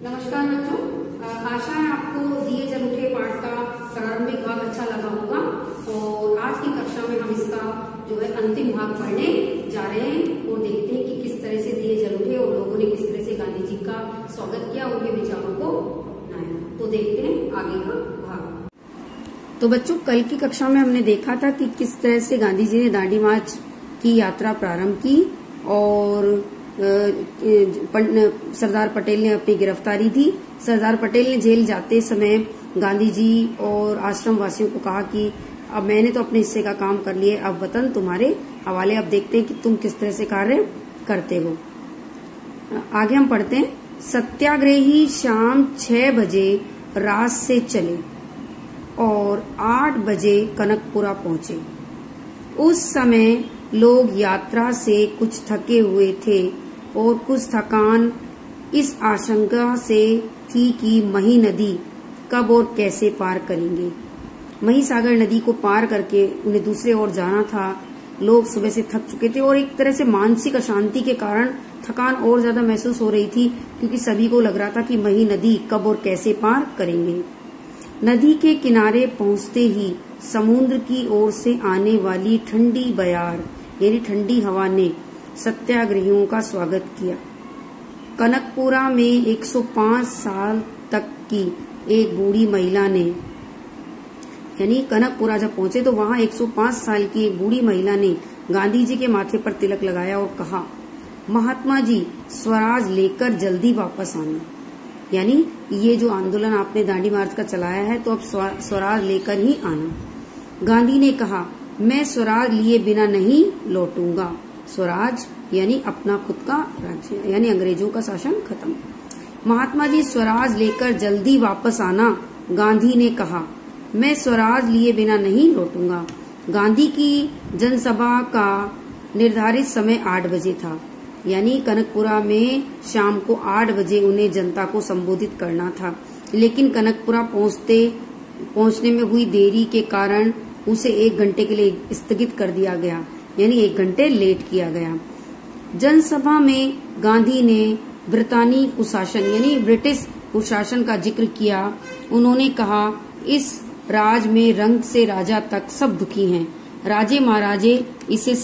नमस्कार बच्चों, आशा है आपको दिए जरूठे पाठ का प्रारंभिक भाग अच्छा लगा होगा। और आज की कक्षा में हम इसका जो है अंतिम भाग पढ़ने जा रहे हैं और देखते हैं कि किस तरह से दिए जरूठे और लोगों ने किस तरह से गांधी जी का स्वागत किया, उनके विचारों को अपनाया। तो देखते हैं आगे का भाग। तो बच्चों, कल की कक्षा में हमने देखा था कि किस तरह से गांधी जी ने दांडी मार्च की यात्रा प्रारंभ की और सरदार पटेल ने अपनी गिरफ्तारी दी। सरदार पटेल ने जेल जाते समय गांधी जी और आश्रम वासियों को कहा कि अब मैंने तो अपने हिस्से का काम कर लिया, अब वतन तुम्हारे हवाले, अब देखते हैं कि तुम किस तरह से कार्य करते हो। आगे हम पढ़ते हैं। सत्याग्रही शाम 6 बजे रात से चले और 8 बजे कनकपुरा पहुंचे। उस समय लोग यात्रा से कुछ थके हुए थे और कुछ थकान इस आशंका से थी कि मही नदी कब और कैसे पार करेंगे। मही सागर नदी को पार करके उन्हें दूसरे ओर जाना था। लोग सुबह से थक चुके थे और एक तरह से मानसिक अशांति के कारण थकान और ज्यादा महसूस हो रही थी, क्योंकि सभी को लग रहा था कि मही नदी कब और कैसे पार करेंगे। नदी के किनारे पहुंचते ही समुद्र की ओर से आने वाली ठंडी बयार यानी ठंडी हवा ने सत्याग्रहियों का स्वागत किया। कनकपुरा में 105 साल तक की एक बूढ़ी महिला ने, यानी कनकपुरा जब पहुंचे तो वहां 105 साल की एक बूढ़ी महिला ने गांधी जी के माथे पर तिलक लगाया और कहा, महात्मा जी, स्वराज लेकर जल्दी वापस आना। यानी ये जो आंदोलन आपने दांडी मार्च का चलाया है, तो अब स्वराज लेकर ही आना। गांधी ने कहा, मैं स्वराज लिए बिना नहीं लौटूंगा। स्वराज यानी अपना खुद का राज्य, यानी अंग्रेजों का शासन खत्म। महात्मा जी, स्वराज लेकर जल्दी वापस आना। गांधी ने कहा, मैं स्वराज लिए बिना नहीं लौटूंगा। गांधी की जनसभा का निर्धारित समय 8 बजे था, यानी कनकपुरा में शाम को 8 बजे उन्हें जनता को संबोधित करना था। लेकिन कनकपुरा पहुंचने में हुई देरी के कारण उसे 1 घंटे के लिए स्थगित कर दिया गया, यानी 1 घंटे लेट किया गया। जनसभा में गांधी ने ब्रितानी कुशासन यानी ब्रिटिश कुशासन का जिक्र किया। उन्होंने कहा, इस राज में रंग से राजा तक सब दुखी हैं। राजे महाराजे इसे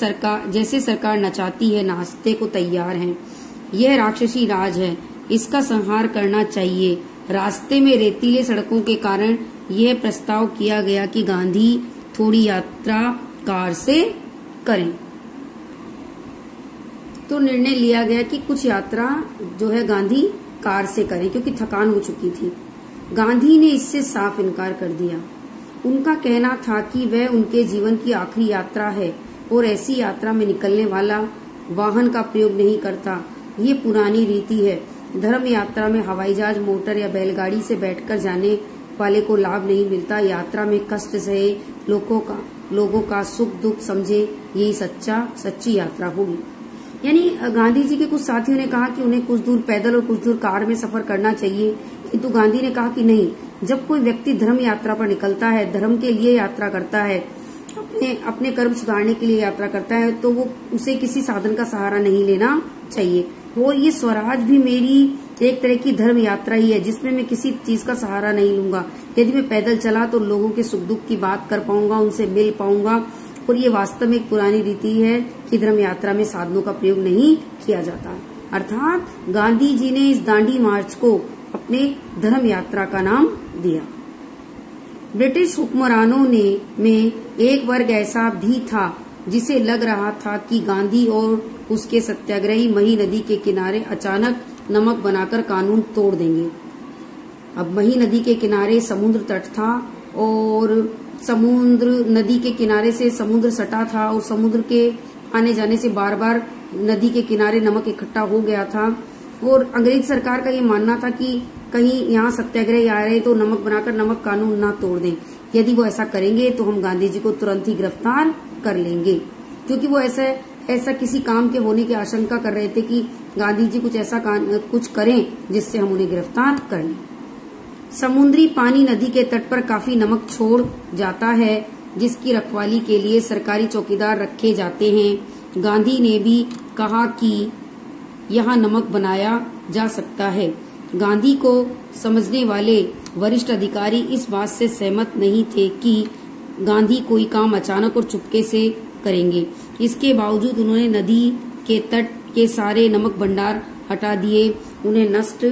जैसे सरकार नचाती है नाचते को तैयार हैं। यह राक्षसी राज है, इसका संहार करना चाहिए। रास्ते में रेतीले सड़कों के कारण यह प्रस्ताव किया गया कि गांधी थोड़ी यात्रा कार से करें। तो निर्णय लिया गया कि कुछ यात्रा जो है गांधी कार से करें, क्योंकि थकान हो चुकी थी। गांधी ने इससे साफ इनकार कर दिया। उनका कहना था कि वह उनके जीवन की आखिरी यात्रा है और ऐसी यात्रा में निकलने वाला वाहन का प्रयोग नहीं करता। ये पुरानी रीति है। धर्म यात्रा में हवाई जहाज, मोटर या बैलगाड़ी से बैठकर जाने वाले को लाभ नहीं मिलता। यात्रा में कष्ट सहे, लोगों का सुख दुख समझे, यही सच्ची यात्रा होगी। यानी गांधी जी के कुछ साथियों ने कहा कि उन्हें कुछ दूर पैदल और कुछ दूर कार में सफर करना चाहिए, किंतु गांधी ने कहा कि नहीं, जब कोई व्यक्ति धर्म यात्रा पर निकलता है, धर्म के लिए यात्रा करता है, अपने कर्म सुधारने के लिए यात्रा करता है, तो वो उसे किसी साधन का सहारा नहीं लेना चाहिए। और ये स्वराज भी मेरी एक तरह की धर्म यात्रा ही है, जिसमें मैं किसी चीज का सहारा नहीं लूंगा। यदि मैं पैदल चला तो लोगों के सुख दुख की बात कर पाऊंगा, उनसे मिल पाऊंगा। और ये वास्तव में एक पुरानी रीति है कि धर्म यात्रा में साधनों का प्रयोग नहीं किया जाता। अर्थात गांधी जी ने इस दांडी मार्च को अपने धर्म यात्रा का नाम दिया। ब्रिटिश हुक्मरानों में एक वर्ग ऐसा भी था जिसे लग रहा था कि गांधी और उसके सत्याग्रही मही नदी के किनारे अचानक नमक बनाकर कानून तोड़ देंगे। अब मही नदी के किनारे समुद्र तट था और नदी के किनारे से समुद्र सटा था और समुद्र के आने जाने से बार बार नदी के किनारे नमक इकट्ठा हो गया था। और अंग्रेज सरकार का ये मानना था कि कहीं यहाँ सत्याग्रह आ रहे तो नमक बनाकर नमक कानून ना तोड़ दें। यदि वो ऐसा करेंगे तो हम गांधी जी को तुरंत ही गिरफ्तार कर लेंगे, क्योंकि वो ऐसा किसी काम के होने की आशंका कर रहे थे कि गांधी जी कुछ करें जिससे हम उन्हें गिरफ्तार कर लें। समुद्री पानी नदी के तट पर काफी नमक छोड़ जाता है, जिसकी रखवाली के लिए सरकारी चौकीदार रखे जाते हैं। गांधी ने भी कहा कि यहाँ नमक बनाया जा सकता है। गांधी को समझने वाले वरिष्ठ अधिकारी इस बात से सहमत नहीं थे कि गांधी कोई काम अचानक और चुपके से करेंगे। इसके बावजूद उन्होंने नदी के तट के सारे नमक भंडार हटा दिए, उन्हें नष्ट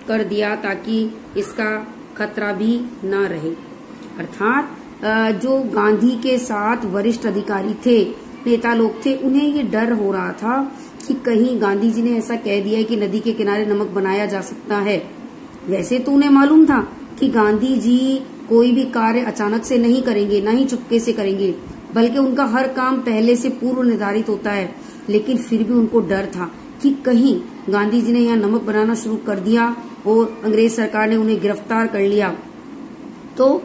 कर दिया ताकि इसका खतरा भी न रहे। अर्थात जो गांधी के साथ वरिष्ठ अधिकारी थे, नेता लोग थे, उन्हें ये डर हो रहा था कि कहीं गांधी जी ने ऐसा कह दिया है कि नदी के किनारे नमक बनाया जा सकता है। वैसे तो उन्हें मालूम था कि गांधी जी कोई भी कार्य अचानक से नहीं करेंगे, न ही चुपके से करेंगे, बल्कि उनका हर काम पहले से पूर्व निर्धारित होता है। लेकिन फिर भी उनको डर था कि कहीं गांधी जी ने यहाँ नमक बनाना शुरू कर दिया और अंग्रेज सरकार ने उन्हें गिरफ्तार कर लिया तो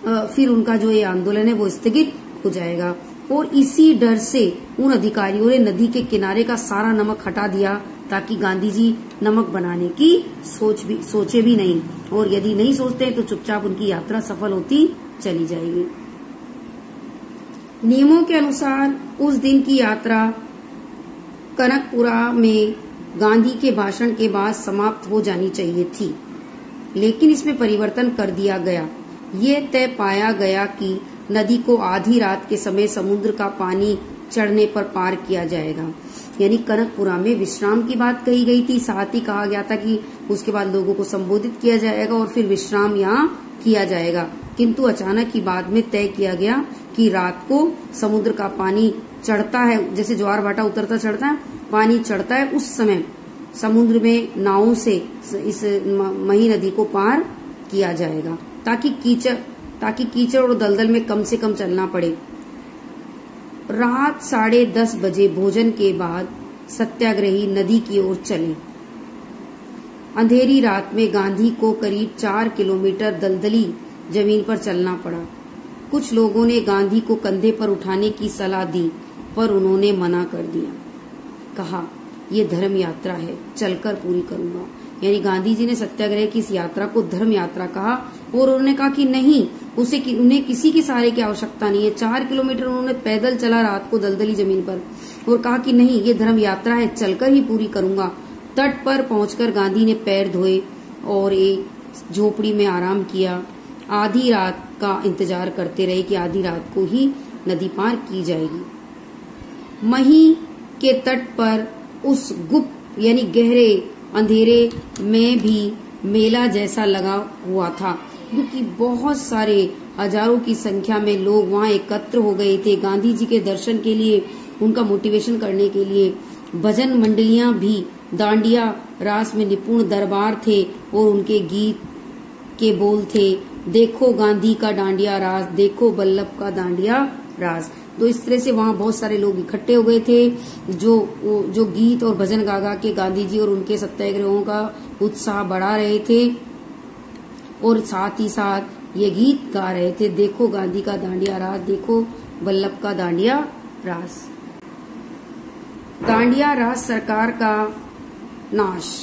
फिर उनका जो ये आंदोलन है वो स्थगित हो जाएगा। और इसी डर से उन अधिकारियों ने नदी के किनारे का सारा नमक हटा दिया ताकि गांधी जी नमक बनाने की सोचे भी नहीं, और यदि नहीं सोचते तो चुपचाप उनकी यात्रा सफल होती चली जाएगी। नियमों के अनुसार उस दिन की यात्रा कनकपुरा में गांधी के भाषण के बाद समाप्त हो जानी चाहिए थी, लेकिन इसमें परिवर्तन कर दिया गया। ये तय पाया गया कि नदी को आधी रात के समय समुद्र का पानी चढ़ने पर पार किया जाएगा। यानी कनकपुरा में विश्राम की बात कही गई थी, साथ ही कहा गया था कि उसके बाद लोगों को संबोधित किया जाएगा और फिर विश्राम यहाँ किया जाएगा। किंतु अचानक ही बाद में तय किया गया कि रात को समुद्र का पानी चढ़ता है, जैसे ज्वार भाटा उतरता चढ़ता है, पानी चढ़ता है, उस समय समुद्र में नावों से इस मही नदी को पार किया जाएगा ताकि कीचड़ और दलदल में कम से कम चलना पड़े। रात 10:30 बजे भोजन के बाद सत्याग्रही नदी की ओर चले। अंधेरी रात में गांधी को करीब 4 किलोमीटर दलदली जमीन पर चलना पड़ा। कुछ लोगों ने गांधी को कंधे पर उठाने की सलाह दी, पर उन्होंने मना कर दिया। कहा, ये धर्म यात्रा है, चलकर पूरी करूंगा। यानी गांधी जी ने सत्याग्रह की इस यात्रा को धर्म यात्रा कहा और उन्होंने कहा कि नहीं, उन्हें किसी के सहारे की आवश्यकता नहीं है। 4 किलोमीटर उन्होंने पैदल चला रात को दलदली जमीन पर और कहा कि नहीं, ये धर्म यात्रा है, चलकर ही पूरी करूंगा। तट पर पहुंचकर गांधी ने पैर धोए और एक झोपड़ी में आराम किया। आधी रात का इंतजार करते रहे कि आधी रात को ही नदी पार की जाएगी। मही के तट पर उस गुप्त यानी गहरे अंधेरे में भी मेला जैसा लगा हुआ था, क्योंकि बहुत सारे हजारों की संख्या में लोग वहां एकत्र हो गए थे गांधी जी के दर्शन के लिए, उनका मोटिवेशन करने के लिए। भजन मंडलियां भी दांडिया रास में निपुण दरबार थे और उनके गीत के बोल थे, देखो गांधी का डांडिया रास, देखो बल्लभ का डांडिया रास। तो इस तरह से वहां बहुत सारे लोग इकट्ठे हो गए थे जो गीत और भजन गा गा के गांधी जी और उनके सत्याग्रहों का उत्साह बढ़ा रहे थे और साथ ही साथ ये गीत गा रहे थे, देखो गांधी का डांडिया रास, देखो बल्लभ का डांडिया रास। डांडिया रास सरकार का नाश,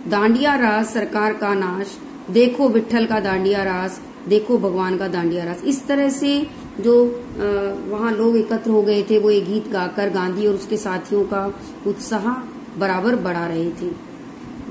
डांडिया रास सरकार का नाश, देखो विट्ठल का डांडिया रास, देखो भगवान का डांडिया रास। इस तरह से जो वहां लोग एकत्र हो गए थे वो ये गीत गाकर गांधी और उसके साथियों का उत्साह बराबर बढ़ा रहे थे।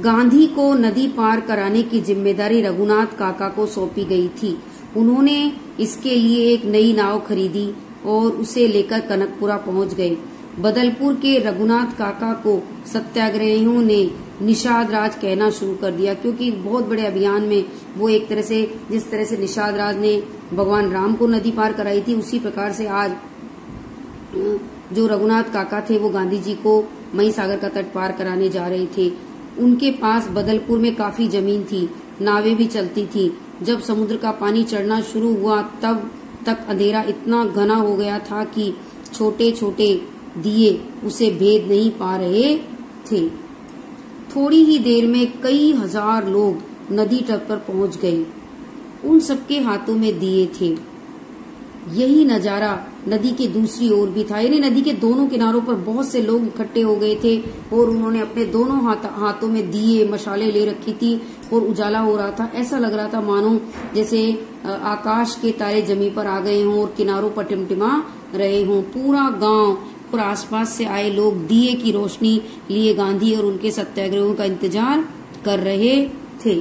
गांधी को नदी पार कराने की जिम्मेदारी रघुनाथ काका को सौंपी गई थी। उन्होंने इसके लिए एक नई नाव खरीदी और उसे लेकर कनकपुरा पहुंच गए। बदलपुर के रघुनाथ काका को सत्याग्रहियों ने निषाद राज कहना शुरू कर दिया, क्योंकि बहुत बड़े अभियान में वो एक तरह से, जिस तरह से निषाद राज ने भगवान राम को नदी पार कराई थी, उसी प्रकार से आज जो रघुनाथ काका थे वो गांधी जी को मही सागर का तट पार कराने जा रहे थे। उनके पास बदलपुर में काफी जमीन थी, नावें भी चलती थी। जब समुद्र का पानी चढ़ना शुरू हुआ तब तक अंधेरा इतना घना हो गया था कि छोटे छोटे दिए उसे भेद नहीं पा रहे थे। थोड़ी ही देर में कई हजार लोग नदी तट पर पहुंच गए। उन सबके हाथों में दिए थे। यही नजारा नदी के दूसरी ओर भी था, यानी नदी के दोनों किनारों पर बहुत से लोग इकट्ठे हो गए थे और उन्होंने अपने दोनों हाथों में दिए मशाले ले रखी थी और उजाला हो रहा था। ऐसा लग रहा था मानो जैसे आकाश के तारे जमीन पर आ गए हों और किनारों पर टिमटिमा रहे हों। पूरा गांव और आसपास से आए लोग दिए की रोशनी लिए गांधी और उनके सत्याग्रहों का इंतजार कर रहे थे।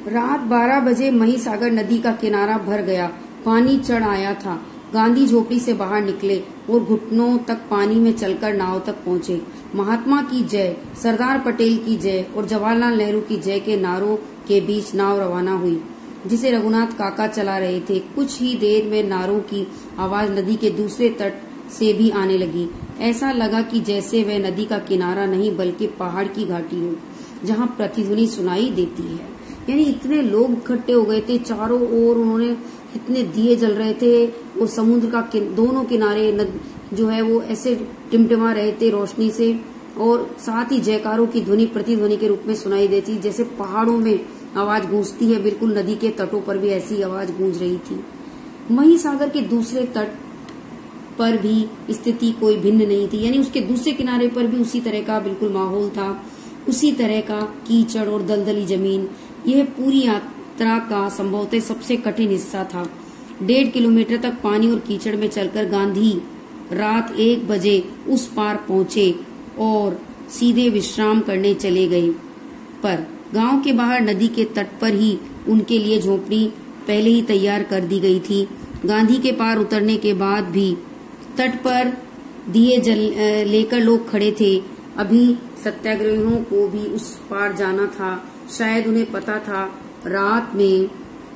रात 12 बजे महिसागर नदी का किनारा भर गया, पानी चढ़ आया था। गांधी झोपड़ी से बाहर निकले और घुटनों तक पानी में चलकर नाव तक पहुंचे। महात्मा की जय, सरदार पटेल की जय और जवाहरलाल नेहरू की जय के नारों के बीच नाव रवाना हुई, जिसे रघुनाथ काका चला रहे थे। कुछ ही देर में नारों की आवाज नदी के दूसरे तट से भी आने लगी। ऐसा लगा कि जैसे वह नदी का किनारा नहीं बल्कि पहाड़ की घाटी हो, जहाँ प्रतिध्वनि सुनाई देती है। यानी इतने लोग इकट्ठे हो गए थे चारों ओर, उन्होंने इतने दिए जल रहे थे और समुद्र का दोनों किनारे जो है वो ऐसे टिमटिमा रहे थे रोशनी से, और साथ ही जयकारों की ध्वनि प्रतिध्वनि के रूप में सुनाई देती, जैसे पहाड़ों में आवाज गूंजती है, बिल्कुल नदी के तटों पर भी ऐसी आवाज गूंज रही थी। महिसागर के दूसरे तट पर भी स्थिति कोई भिन्न नहीं थी, यानी उसके दूसरे किनारे पर भी उसी तरह का बिल्कुल माहौल था, उसी तरह का कीचड़ और दलदली जमीन। यह पूरी यात्रा का संभवतः सबसे कठिन हिस्सा था। 1.5 किलोमीटर तक पानी और कीचड़ में चलकर गांधी रात 1 बजे उस पार पहुंचे और सीधे विश्राम करने चले गए। पर गांव के बाहर नदी के तट पर ही उनके लिए झोपड़ी पहले ही तैयार कर दी गई थी। गांधी के पार उतरने के बाद भी तट पर दिए लेकर लोग खड़े थे। अभी सत्याग्रहियों को भी उस पार जाना था। शायद उन्हें पता था रात में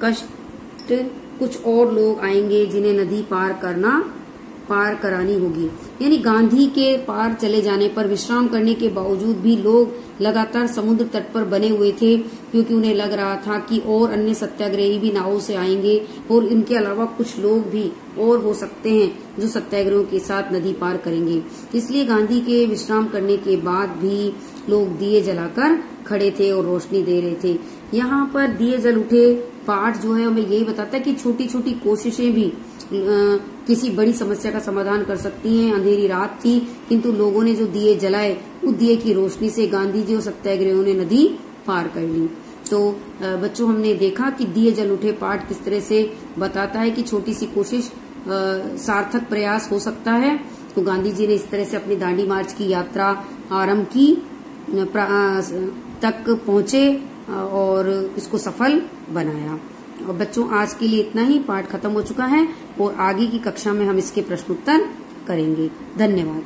कष्ट कुछ और लोग आएंगे जिन्हें नदी पार करानी होगी। यानी गांधी के पार चले जाने पर विश्राम करने के बावजूद भी लोग लगातार समुद्र तट पर बने हुए थे, क्योंकि उन्हें लग रहा था कि और अन्य सत्याग्रही भी नावों से आएंगे और इनके अलावा कुछ लोग भी और हो सकते हैं जो सत्याग्रहियों के साथ नदी पार करेंगे। इसलिए गांधी के विश्राम करने के बाद भी लोग दिए जलाकर खड़े थे और रोशनी दे रहे थे। यहाँ पर दिए जल उठे पाठ जो है हमें यही बताता है कि छोटी छोटी कोशिशें भी किसी बड़ी समस्या का समाधान कर सकती हैं। अंधेरी रात थी, किंतु लोगों ने जो दिए जलाए उस दिए की रोशनी से गांधी जी और सत्याग्रहियों ने नदी पार कर ली। तो बच्चों, हमने देखा कि दिए जल उठे पाठ किस तरह से बताता है कि छोटी सी कोशिश सार्थक प्रयास हो सकता है। तो गांधी जी ने इस तरह से अपनी दांडी मार्च की यात्रा आरंभ की, तक पहुंचे और इसको सफल बनाया। और बच्चों, आज के लिए इतना ही, पाठ खत्म हो चुका है और आगे की कक्षा में हम इसके प्रश्नोत्तर करेंगे। धन्यवाद।